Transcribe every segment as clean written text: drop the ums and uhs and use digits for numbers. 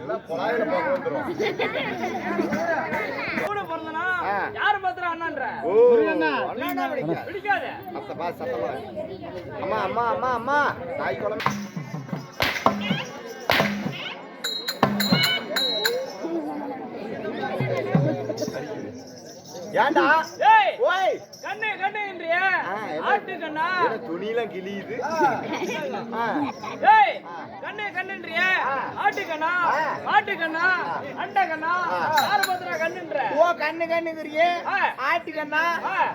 எல்லாம் குழாயில போக வந்துரும். கூட பிறந்தனா யார் பத்திரா அண்ணான்ற? ஓ அண்ணா பிடிக்காது. அப்பா சத்தமா. அம்மா அம்மா அம்மா அம்மா தாய் குழம்பு. ஏண்டா ஏய் ஓய் கண்ணு கண்ணுன்றியே ஆட்டு கண்ணா துணியில கிழியுது. ஏய் கண்ணு கண்ணுன்றியே ஆட்டு கண்ணா ஆட்டு கண்ணா அண்ட கண்ணா யார் பத்திரா கண்ணுன்ற? ஓ கண்ணு கண்ணுங்கிறியே ஆட்டு கண்ணா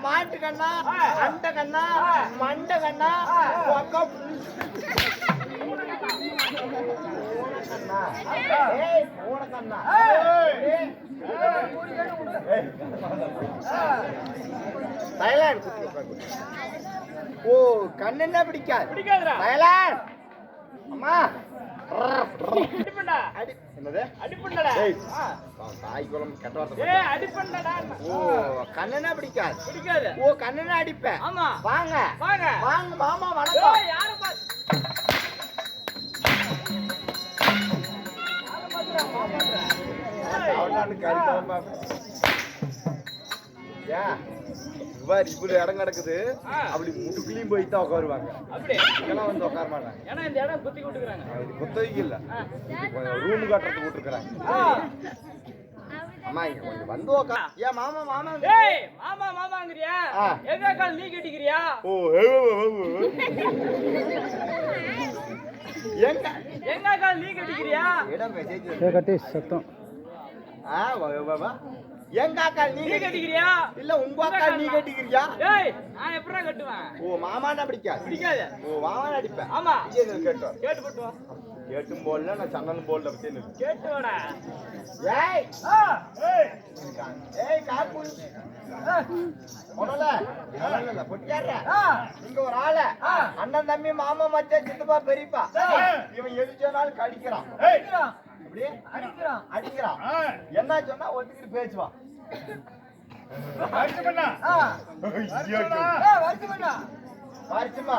மாட்டு கண்ணா அண்ட கண்ணா மண்ட கண்ணா ஓ கண்ணு பிடிக்காது பிடிக்காதுடா. அம்மா அடிப்பண்டா என்னது அடிப்பண்டடா. தாய் குளம் கெட்ட வார்த்தை. ஏய் அடிப்பண்டடா. ஓ கண்ணனா பிடிக்காது பிடிக்காது. ஓ கண்ணனா அடிப்பேன். ஆமா வாங்க வாங்க வாங்க மாமா வணக்கம். ஏய் யார பாத்து இவ்வளவு இடம் கிடக்குது. அப்படி முட்டுக்குள்ளயும் போயிட்டு உட்காருவாங்க. அப்படி இதெல்லாம் வந்து உட்கார மாட்டாங்க. ஏன்னா இந்த இடம் குத்தி விட்டுக்கிறாங்க. இது குத்தகைக்கு இல்ல, ரூம் கட்டுறதுக்கு விட்டுருக்காங்க. அம்மா இங்க கொஞ்சம் வந்து உட்கா. ஏன் மாமா மாமா ஏய் மாமா மாமாங்கறியா? எங்க கால் நீ கட்டிக்கிறியா? ஓ எங்க எங்க கால் நீ கட்டிக்கிறியா? இடம் மெசேஜ் கட்டி சத்தம். வா எங்க அக்கா நீ கட்டிக்கிறியா? இல்ல உங்க அக்கா நீ கட்டிக்கிறியா? ஏய் நான் எப்பறா கட்டுவேன்? ஓ மாமானா பிடிக்காது. பிடிக்காது. ஓ மாமானா அடிப்பேன். ஆமா இது கேட்டு கேட்டு போட்டு வா. கேட்டும் போடல நான் சந்தனம் போடல பத்தி கேட்டு வாடா. ஏய் ஏய் ஏய் காப்பு போடல இல்ல பொட்டியாரா. இங்க ஒரு ஆள அண்ணன் தம்பி மாமா மச்சான் சித்தப்பா பெரியப்பா இவன் எது சொன்னாலும் கடிக்கிறான். அப்படியே அடிக்கிறான் அடிக்கிறான். என்ன சொன்னா ஒத்துக்கிட்டு பேசுவான். வருஷமா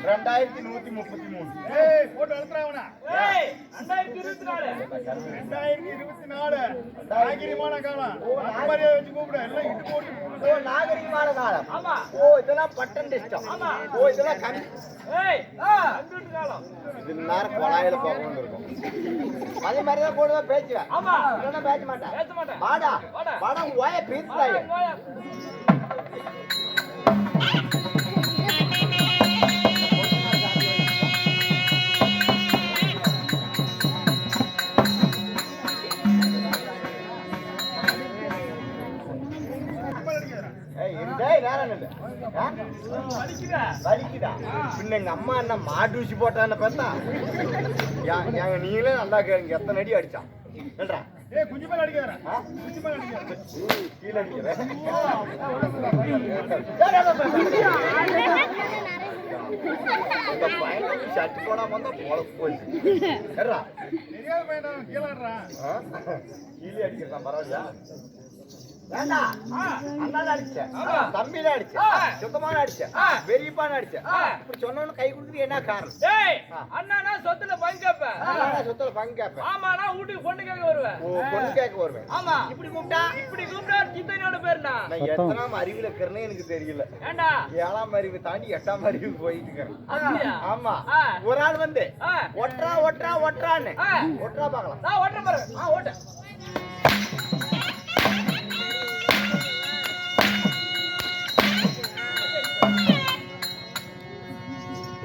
2133. ஏய் போட்டு அழுத்துறாவனா. ஏய் 2024 நாகரிகமான காலம். அம்மாரியா வச்சு கூப்பிடு. எல்லாம் இட்டு போட்டு. ஓ நாகரிகமான காலம். ஆமா. ஓ இதெல்லாம் பட்டன் டிஸ்டம். ஆமா. ஓ இதெல்லாம் ஏய் கம்ப்யூட்டர் காலம். இது நேரம் குழாயில போகணும் இருக்கும். அதே மாதிரி தான் போடுவா பேசுவேன். ஆமா இல்லைன்னா பேச மாட்டேன். பேச மாட்டேன். வாடா வாடா வாடா ஓய பீத்தாய். வலிக்குதா? பின்ன எங்க அம்மா என்ன மாட்டு ஊசி போட்டான்னு பார்த்தா நீங்களே நல்லா கேளுங்க. எத்தனை அடி அடிச்சான் என்றா? ஏய் குஞ்சு மேல அடிக்கறா. குஞ்சு மேல அடிக்கறா. கீழ அடிக்கறே. இந்த பையன் ஷர்ட் போடாம வந்தா பொளப்பு போயிடுச்சு. ஏறா தெரியாத பையன் கீழறா. கீழே அடிக்கிறதா பரவாயில்லையா? வேண்டாம். அண்ணால அடிச்ச, தம்பில அடிச்ச, சுத்தமான அடிச்ச, பெரியப்பான அடிச்ச. இப்படி சொன்னோன்னு கை கொடுக்குறது என்ன காரணம்? ஏய் அண்ணானா சொத்துல பங்கு கேப்ப. அண்ணானா சொத்துல பங்கு கேப்ப. ஆமானா வீட்டுக்கு பொண்ணு கேட்க வருவேன். ஓ பொண்ணு கேட்க வருவேன். ஆமா. இப்படி கூப்பிட்டா சித்தனோட பேர்னா. நான் எத்தனாம் அறிவுல இருக்கிறேன்னு எனக்கு தெரியல. ஏண்டா 7ஆம் அறிவு தாண்டி 8ஆம் அறிவு போயிட்டு இருக்கேன். அப்படியா? ஆமா. ஒரு ஆள் வந்து ஒட்றா ஒட்றா ஒட்றான்னு ஒட்றா பார்க்கலாம். நான் ஓட்ற பாரு. ஓட்ட.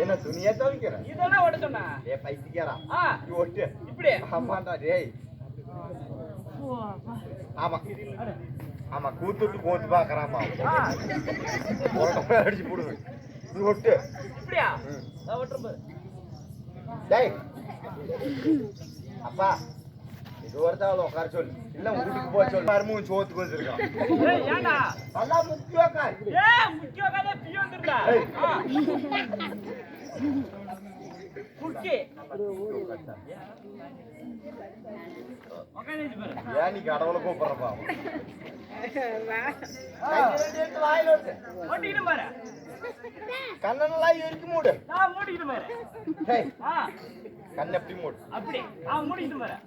என்ன துணியா துவைக்கிறேன்? இதெல்லாம் ஓட்ட சொன்னா. ஏய் பைத்தியக்காரா. நீ ஒட்டு. இப்படி. ஆமாடா டேய். ஆமா. ஆமா கூத்துட்டு கோத்து பாக்குறாமா. ஒரு அடிச்சு போடுங்க. நீ ஒட்டு. இப்படியா? நான் ஓட்ற பாரு. டேய். அப்பா இது ஒருத்தால உட்கார சொல்லு. இல்ல வீட்டுக்கு போய் சொல்லு. மருமகன் சோத்துக்கு வந்திருக்கான். ஏய் ஏண்டா? நல்லா முக்கியம் காய். ஏய் முக்கியம் காதே பியோ வந்துடா. குக்கி. உட்கார்ந்து பாரு. ஏன் நீ கடவுளை கூப்பிடுறப்பா? வாயில ஓட்டு. ஓட்டிட்டு பாரு. கண்ணனெல்லாம் எரிக்க மூடு. நான் ஓட்டிட்டு பாரு. டேய் கண்ணை எப்படி மூடு. அப்படி அவன் முடிக்கிட்டு பாரு.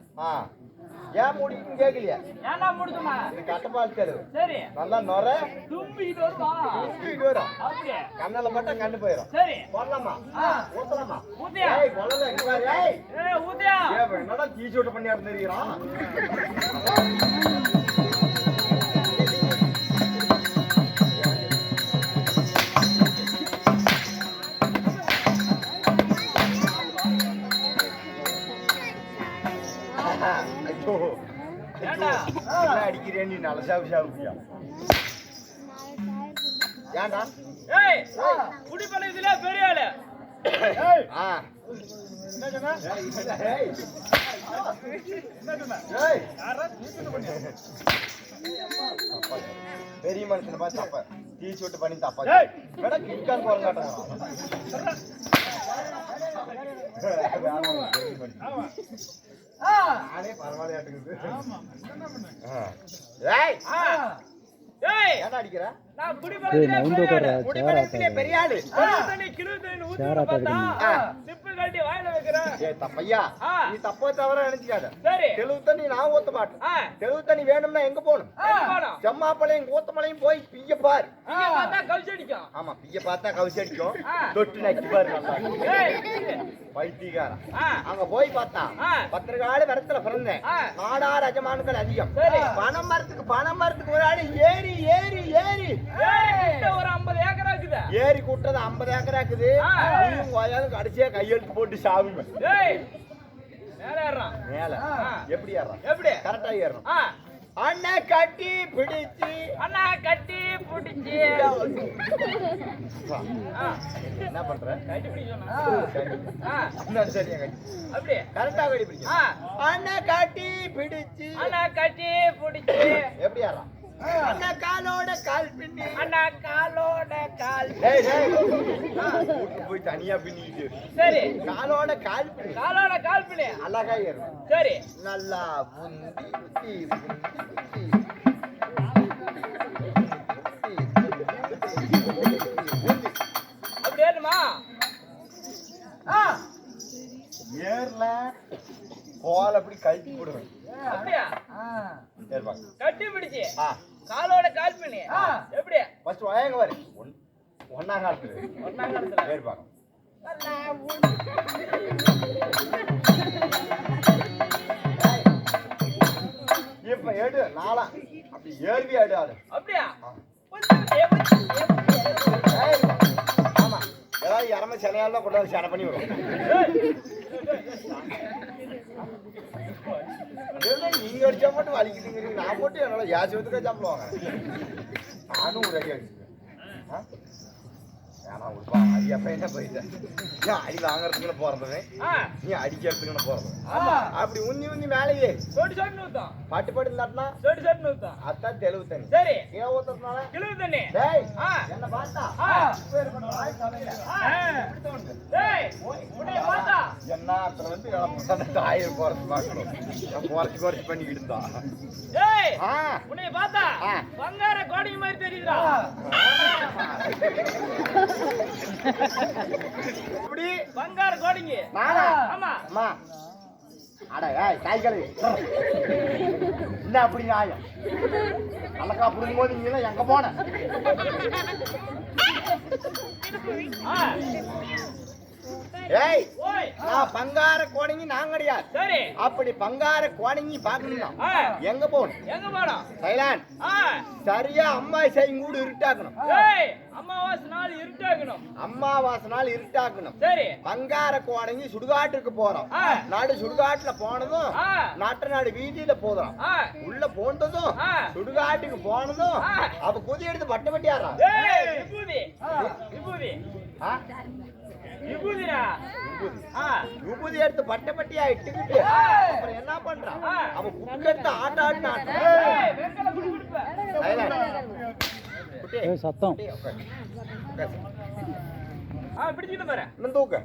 ஏன் மூடின்னு கேட்கலையா? ஏன்டா முடிச்சுமா? இது கட்டப்பால் கழுவு. சரி. நல்லா நொற தும்பிக்கிட்டு வருமா? தும்பிக்கிட்டு வரும். அப்படியே. கண்ணில் பட்டா கண்ணு போயிடும். சரி. போடலாமா? ஊத்தலாமா? ஊத்தியா? ஏய் கொள்ளல இங்க பாரு. ஏய் ஊத்தியா? என்னடா டீ ஷர்ட் பண்ணி தெரியுறான். அடிக்கிறேன் நீ நல்ல சாப்பியா? ஏன்டா? ஏய் குடிப்பழக்கத்துல பெரிய ஆளு. பெரிய மனுஷனை பார்த்து தப்ப டீ ஷர்ட் பண்ணி தப்பா வேடா கிட்கான் போறங்க நானே பரவாயில்லையாட்டுக்குது. ஏன் அடிக்கிற? நான் குடிப்பழக்கத்துல பெரிய ஆளு. கிலோ தண்ணி ஊத்தி பார்த்தா சிப்பு கட்டி வாயில வைக்கிறேன். ஏய் தப்பையா, நீ தப்ப தவற நினைச்சுக்காத. சரி. தெளிவு தண்ணி நான் ஊத்த மாட்டேன். தெளிவு தண்ணி வேணும்னா எங்க போகணும்? செம்மாப்பளையும் கூத்தமலையும் போய் பிய்ய பாரு. பார்த்தா கவுசி அடிக்கும். ஆமா பிய்ய பார்த்தா கவுசி அடிக்கும். தொட்டு நக்கி பாரு நல்லா. பைத்தியக்காரன். அங்க போய் பார்த்தா பத்திரகால வரத்துல பிறந்தேன். நாடா ரஜமான்கள் அதிகம். பணம் மரத்துக்கு ஒரு ஆளு ஏறி ஏறி ஏறி ஒரு 50 ஏக்கரா இருக்குது. ஏறி கூட்டது 50 ஏக்கரா இருக்குது. கடைசியா கையெழுத்து போட்டு சாவுங்க. மேல எப்படி ஏறான்? எப்படி கரெக்டா ஏறணும்? அண்ணா கட்டி பிடிச்சு என்ன பண்ற? கட்டி பிடிக்கணும். சரியா கட்டி அப்படியே கரெக்டா கட்டி பிடிக்கணும். அண்ணா கட்டி பிடிச்சு எப்படி ஏறான்? அண்ணா காலோட கால் பின்னி போய் தனியா பின்னிட்டு. சரி. காலோட கால் பின்னி அழகா ஏறும். சரி. நல்லா புந்தி அப்படி ஏறுமா? ஏர்ல கோல் அப்படி கழட்டி போடுவேன். அப்படியா? கட்டி பிடிச்சு காலோட கால் பண்ணி எப்படி ஃபர்ஸ்ட் வாங்க வர ஒண்ணா காலத்துல ஏறுபாங்க. இப்ப ஏடு நாளா அப்படி ஏறி ஆடு. அப்படியா? ஆமா ஏதாவது இறம சனையால கொண்டு வந்து சனை பண்ணி வரும். நீங்க அடிச்சா மட்டும் வலிக்குதுங்க. நான் போட்டு என்னால யாசத்துக்கே சாப்பிடுவாங்க. நானும் ரெடி அடிச்சுக்கேன். என்ன போயிட்டேன் அடி வாங்கறதுக்குள்ள போறது நீ அடிக்கிறதுக்குன்னு போறது. அப்படி உன்னி உன்னி மேலேயே பாட்டு பாட்டு இல்லாட்டினா அதான் தெளிவு தண்ணி. சரி ஏன் ஊத்துறதுனால கிழவு தண்ணி. என்ன பார்த்தா என்ன அத்தனை வந்து ஆயிரம் போறது பார்க்கணும். குறைச்சு பண்ணிக்கிட்டு இருந்தா உன்னை பார்த்தா பங்கார கோடி மாதிரி தெரியுதா? இப்படி பங்கார கோடிங்க. ஆமா அம்மா அட காய்கறி என்ன அப்படி நியாயம்? அழகா புரியும் போது நீங்க எங்க போன? ஏய் நான் பங்கார கோடங்கி நான் கிடையாது. சரி அப்படி பங்கார கோடங்கி பாக்கணும்னா எங்க போகணும்? சைலாண்ட் சரியா அம்மாவாசை கூட இருட்டாக்கணும். அம்மாவாசை நாள் இருட்டாக்கணும். சரி பங்கார கோடங்கி சுடுகாட்டுக்கு போறோம். நாடு சுடுகாட்டுல போனதும் நாட்டு நாடு வீதியில போதும். உள்ள போனதும் சுடுகாட்டுக்கு போனதும் அப்ப குதி எடுத்து பட்டு பட்டி ஆடுறான். விபூதி எடுத்து பட்டை பட்டியா இட்டுக்கிட்டு அப்புறம் என்ன பண்றான்? அவன் குட்டு எடுத்து ஆட்ட சத்தம் தூக்க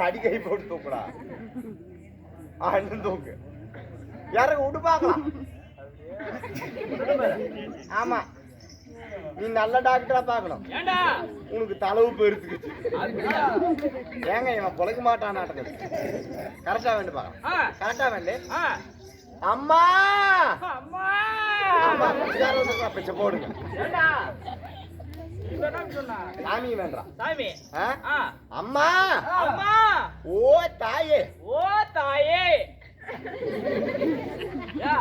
அடிக்கை போட்டு தூக்குடா. தூக்கு யாருக்கு விட்டு பாக்கலாம். ஆமா நீ நல்ல டாக்டரா பார்க்கணும். ஏண்டா உனக்கு தளவு பெருத்துக்குச்சு. அப்படியா? ஏங்க இவன் பொழைக்க மாட்டான் நாட்டது. கரெக்டா வேண்டு பார்க்கலாம். கரெக்டா வேண்டு. அம்மா அம்மா அம்மா பிச்சை போடுங்க. ஏண்டா இவன் என்ன சொன்னா? சாமி வேண்டாம். சாமி அம்மா அம்மா ஓ தாயே ஓ தாயே. யா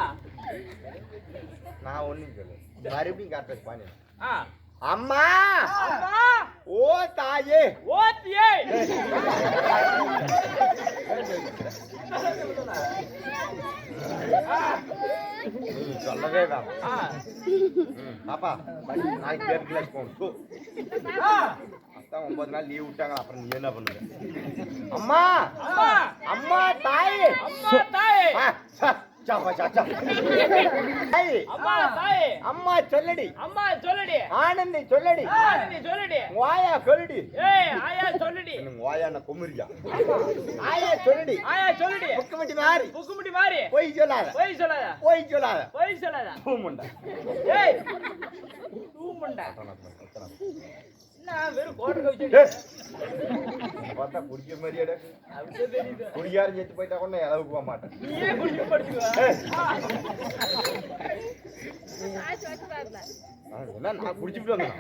நான் ஒண்ணும் சொல்லு மறுபடியும் காட்டுறது பாணி. அம்மா அம்மா ஓ தாயே ஓத்தியே. நீ சொல்லவே வேணாம். பாப்பா நாளைக்கு பேர் கிளாஸ் போகணும். அதான் 9 நாள் லீவ் விட்டாங்க. அப்புறம் நீ என்ன பண்ணுற? அம்மா அம்மா அம்மா தாயே அம்மா தாயே. அம்மா தாயே அம்மா சொல்லடி அம்மா சொல்லுடி. ஆனந்தி சொல்லடி. நீ சொல்லுடி. வாயா சொல்லுடி. ஏய் ஆயா சொல்லுடி. வாயான குமரியா ஆயா சொல்லடி. ஆயா சொல்லுடி. முக்குமட்டி மாறி புக்குமுடி மாறி. போய் சொல்லாத போய் சொல்லாத. போய் சொல்லாத போய் சொல்லாத. பூமுண்டா. ஏய் தூமுண்டா. என்ன வெறும் கோட்டை கவிச்சு பார்த்தா குடிக்கிற மாதிரியாட அப்படியே தெரியுது. குடியாரம் செத்து போயிட்டா கூட நான் அளவுக்கு போக மாட்டேன். நீயே குடிச்சு படிச்சுக்கோ. என்ன நான் குடிச்சுட்டு வந்தேன்.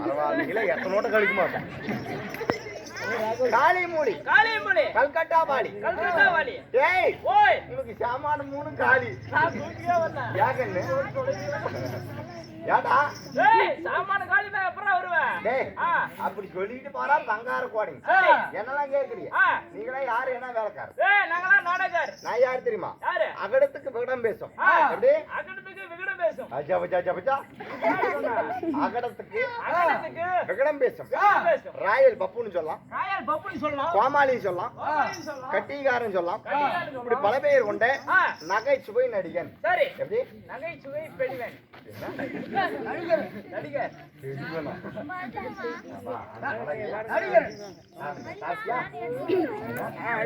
பரவாயில்லைங்களா எத்தனோட்ட கழிக்க மாட்டேன். காளி மூடி காளியம்மணி கல்கட்டா பாடி கல்கத்தா வாலி. ஏய் ஓய் உனக்கு சாமான 3 காளி நான் தூக்கியே வந்தேன். யாகன்னு ஏடா ஏய் சாமான காளி நான் அப்புறம் வருவேன். டேய் அப்படி சொல்லிட்டு போறா பங்கார கோடிங். ஏய் என்னலாம் கேக்குறீங்க? நீங்களே யாரு என்ன வேலைக்காரர்? ஏய் நாங்கலாம் நாடகர். நான் யார் தெரியுமா? யாரு? அகடத்துக்கு விகடம் பேசும். எப்படி? அகடத்துக்கு விகடம் பேசும். அஜா பஜா அஜா பஜா அகடத்துக்கு அகடத்துக்கு விகடம் பேசும். பேசும். ராயல் பப்புன்னு சொல்லலாம். ராயல் பப்புன்னு சொல்லலாம். கோமாளின்னு சொல்லலாம். கோமாளின்னு சொல்லலாம். கட்டிகாரன் சொல்லலாம். கட்டிகாரன் இப்படி சொல்லலாம். பல பெயர் கொண்ட ஆ நகைச்சுவை நடிகன். சரி. எப்படி? நகைச்சுவை பெண்வன். நடிகர். நடிகர். பெண்வனா?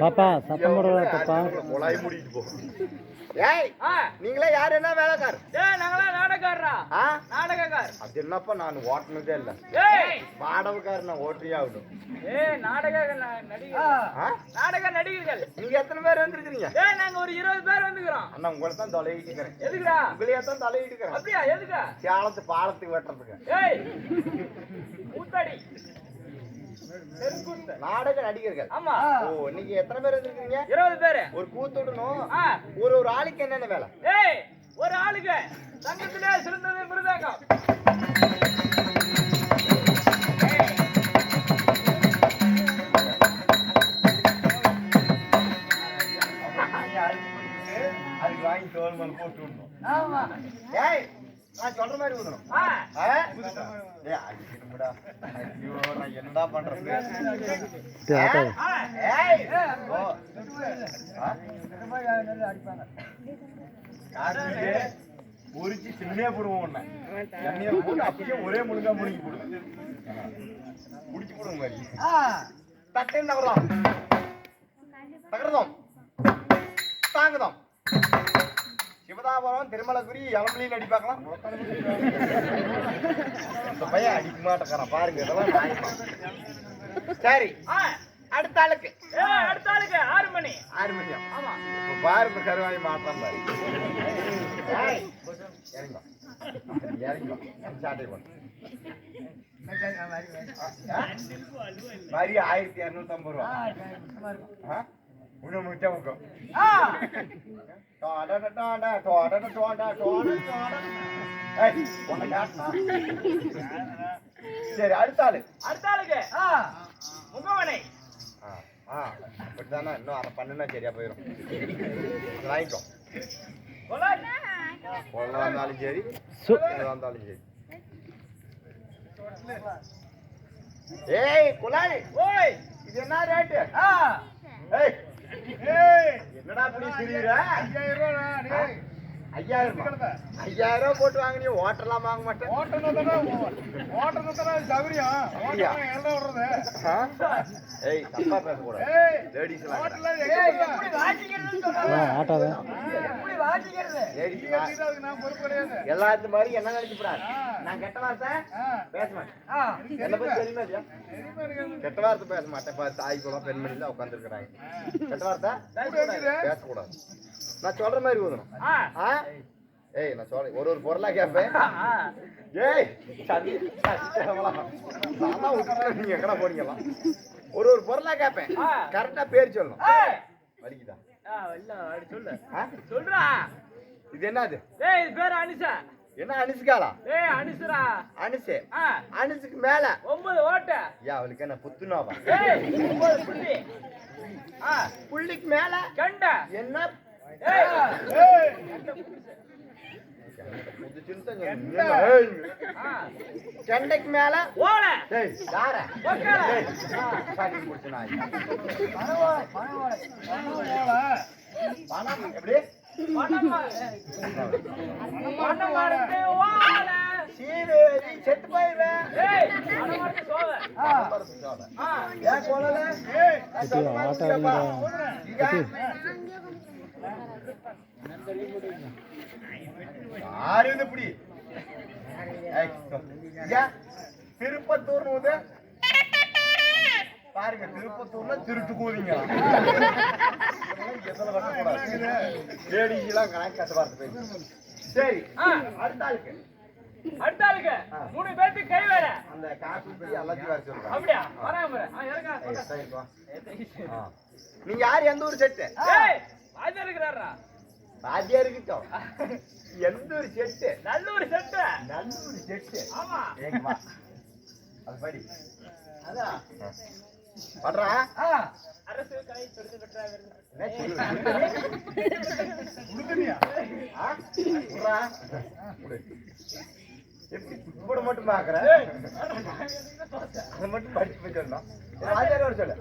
பாப்பா சத்தம் போடுற பாப்பா. கொலாய் மூடிட்டு போ. ஏய் நீங்களே யாரு என்ன வேலைக்கார்? ஏய் நாங்கலாம் நாடகக்காரரா. நாடகக்கார். அது என்னப்பா நான் ஓட்டுனதே இல்ல. ஏய் பாடவக்காரர் நான் ஓட்டியே ஆகணும். ஏய் நாடக நடிகர். நாடக நடிகர்கள். நீங்க எத்தனை பேர் வந்திருக்கீங்க? ஏய் நாங்க ஒரு 20 பேர் வந்துக்கிறோம். அண்ணா உங்களை தான் தலையிட்டு இருக்கிறேன். எதுக்குடா? உங்களையே தான் தலையிட்டு இருக்கிறேன். அப்படியா எதுக்கு? சேலத்து பாலத்துக்கு வெட்டுறதுக்கு. ஏய் ஊத்தாடி. தெருக்கூத்து. நாடக நடிகர்கள். ஆமா. ஓ நீங்க எத்தனை பேர் வந்திருக்கீங்க? 20 பேர். ஒரு கூத்துடணும். ஆ ஒரு ஆளுக்கு என்னென்ன வேலை? ஏய் ஒரு ஆளுக்கு சங்கத்திலே சிறந்தது மிருதங்கம். அதுக்கு வாங்கி தோல் மேல போட்டு விடணும். ஏய் நான் சொல்ற மாதிரி ஊதணும். ஏய் அடிக்கணும்டா. ஐயோ நான் என்னடா பண்றது? ஏய் ஓ காசிலே உரிச்சு சின்னே போடுவோம் உன்னை. எண்ணெயை போட்டு அப்படியே ஒரே முழுங்கா முழுங்கி போடுவோம். முடிச்சு போடுவோம் மாதிரி. தட்டேன் நகரம் தகரதம் தாங்கதம் சிவதாபுரம் திருமலகுரி இளம்பிலின்னு அடி பார்க்கலாம். இந்த பையன் அடிக்க மாட்டேங்கிறான் பாருங்க. இதெல்லாம் நியாயமா? சரி அடுத்த ஆளுக்கு. அடுத்த ஆளுக்கு 6 மணி. 6 மணியா? ஆமா. இப்ப பாருங்க கருவாய் மாட்டான் பாரு. இறங்கோ இறங்கோ சாட்டை போடு. மாதிரி 1250 ரூபா. உன்ன முட்டை முக்கம். சரி அடுத்த ஆளு. அடுத்த ஆளுக்கு முகவனை. அப்படித்தானே இன்னும் அதை பண்ணுனா சரியா போயிடும். வாங்கிக்கோ. கொள்ள வந்தாலும் சரி வந்தாலும் சரி. ஏய் குலாய் ஓய் இது என்ன ரேட்டு? ஏய் என்னடா இப்படி சிரிக்கிற? 5000 ரூபாய். 5000 போட்டு வாங்க, நீ ஓட்டலாம் வாங்க மாட்டேன். ஓட்டத்தை சௌகரியம் எல்லாம் விடுறது. ஏய், தப்பா பேசக்கூடாது. லேடிஸ் எல்லாம் ஹோட்டல்ல எப்படி வாசிக்கிறதுன்னு சொல்றாங்க. ஆட்டாத எப்படி வாசிக்கிறது? லேடிஸ் நான் பொறுப்பு கிடையாது. எல்லாத்து மாதிரி என்ன நினைச்சுறாரு? நான் கெட்ட வார்த்தை பேச மாட்டேன். என்ன பத்தி தெரியுமா இல்லையா? கெட்ட வார்த்தை பேச மாட்டேன். தாய் குளம் பெண்மணி தான் உட்காந்துருக்கிறாங்க. கெட்ட வார்த்தை பேசக்கூடாது. நான் சொல்ற மாதிரி ஊதணும். ஏய், நான் சொல்றேன், ஒரு பொருளா கேட்பேன். ஏய், நீங்க எங்கடா போனீங்களா? ஒரு பொருளா கேட்பேன், கரெக்டா பேர் சொல்லணும். வலிக்குதா? சொல்லு சொல்றா. இது என்னது? ஏய், இது பேரு அனிசா. என்ன அனுசுகாலா? ஏய், அனிசுரா. அனுசு. அனுசுக்கு மேல 9 ஓட்ட. யா, அவளுக்கு என்ன புத்துனாவா? ஏய், 9 புள்ளி. புள்ளிக்கு மேல கண்ட என்ன? ஏய், கண்டைக்கு மேல ஓல. ஏய், யார? ஓகேல. ஏய், சாடி முடிச்சு நாய். பணம் எப்படி? பணம் வரது ஓல. சீவேரி செத்து போயிடுவேன். ஏய், பணம் வரது சோல. ஏன் கொள்ளல? ஆட்டாதுடா யாரு இது இப்படி? திருப்பத்தூர் பாருங்க, திருப்பத்தூர்ல திருட்டு கூதிங்க. லேடிஸ்லாம் கணக்கு பார்த்து போயிருக்கு. சரி, அடுத்த ஆளுக்கு. அடுத்த ஆளுக்கு 3 பேருக்கு கை வேற. அந்த காசு படி எல்லாத்தையும் வர சொல்றேன். அப்படியா? வராம இறங்க. நீங்க யாரு? எந்த ஊர் செட்டு? ஏய், வாஜா இருக்கிறாரா? ராஜியா இருக்கட்டும். எந்த ஒரு set? Nallur set. Nallur set. ஆமா. ஏங்கம்மா, அது படி. அதான் பண்றா. அரசு கலை தொடுத்து பெற்றாங்க. எப்படி கூட மட்டும் பாக்குற? அதை மட்டும் படிச்சு போய் சொல்லணும். ஆச்சாரியோட சொல்லு.